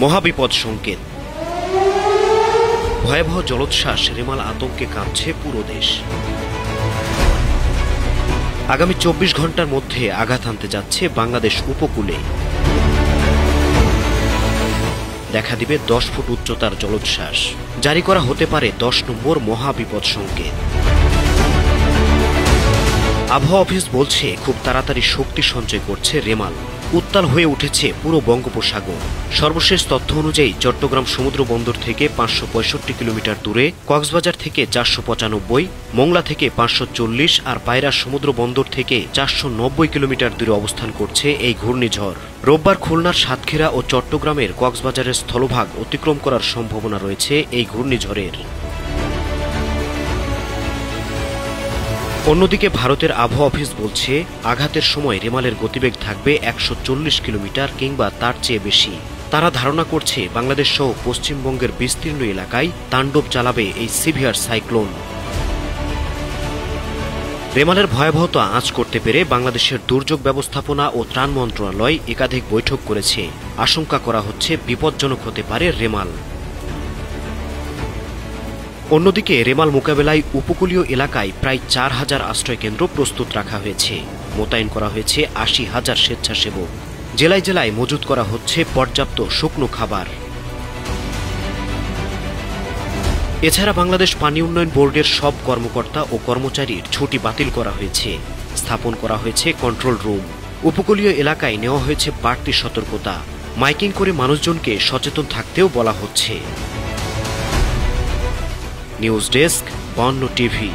মহাবিপদ সংকেত। ভয়াবহ জলোচ্ছ্বাস, রেমাল আতঙ্কে কাঁপছে পুরো দেশ। আগামী 24 ঘন্টার মধ্যে আঘাত হানতে যাচ্ছে বাংলাদেশ উপকূলে। দেখা দিবে 10 ফুট উচ্চতার জলোচ্ছ্বাস। জারি করা হতে পারে 10 নম্বর মহাবিপদ সংকেত। আবহাওয়া অফিস বলছে খুব তাড়াতাড়ি শক্তি সঞ্চয় করছে রেমাল। উত্তাল হয়ে উঠেছে পুরো বঙ্গোপসাগর। সর্বশেষ তথ্য অনুযায়ী চট্টগ্রাম সমুদ্র বন্দর থেকে 565 কিলোমিটার দূরে, কক্সবাজার থেকে 495, মোংলা থেকে 540 আর পায়রা সমুদ্র বন্দর থেকে 490 কিলোমিটার দূরে অবস্থান করছে এই ঘূর্ণিঝড়। রোববার খুলনার সাতক্ষীরা ও চট্টগ্রামের কক্সবাজারের স্থলভাগ অতিক্রম করার সম্ভাবনা রয়েছে এই ঘূর্ণিঝড়ের। অন্যদিকে ভারতের আবহাওয়া অফিস বলছে আঘাতের সময় রেমালের গতিবেগ থাকবে 140 কিলোমিটার কিংবা তার চেয়ে বেশি। তারা ধারণা করছে বাংলাদেশ সহ পশ্চিমবঙ্গের বিস্তীর্ণ এলাকায় তাণ্ডব চালাবে এই সিভিয়ার সাইক্লোন। রেমালের ভয়াবহতা আঁচ করতে পেরে বাংলাদেশের দুর্যোগ ব্যবস্থাপনা ও ত্রাণ মন্ত্রণালয় একাধিক বৈঠক করেছে। আশঙ্কা করা হচ্ছে বিপজ্জনক হতে পারে রেমাল। অন্যদিকে রেমাল মোকাবেলায় উপকূলীয় এলাকায় প্রায় 4000 আশ্রয়কেন্দ্র প্রস্তুত রাখা হয়েছে। মোতায়েন করা হয়েছে 80,000 স্বেচ্ছাসেবক। জেলায় জেলায় মজুত করা হচ্ছে পর্যাপ্ত শুকনো খাবার। এছাড়া বাংলাদেশ পানি উন্নয়ন বোর্ডের সব কর্মকর্তা ও কর্মচারীর ছুটি বাতিল করা হয়েছে। স্থাপন করা হয়েছে কন্ট্রোল রুম। উপকূলীয় এলাকায় নেওয়া হয়েছে বাড়তি সতর্কতা। মাইকিং করে মানুষজনকে সচেতন থাকতেও বলা হচ্ছে। নিউজ ডেস্ক, বন্য টিভি।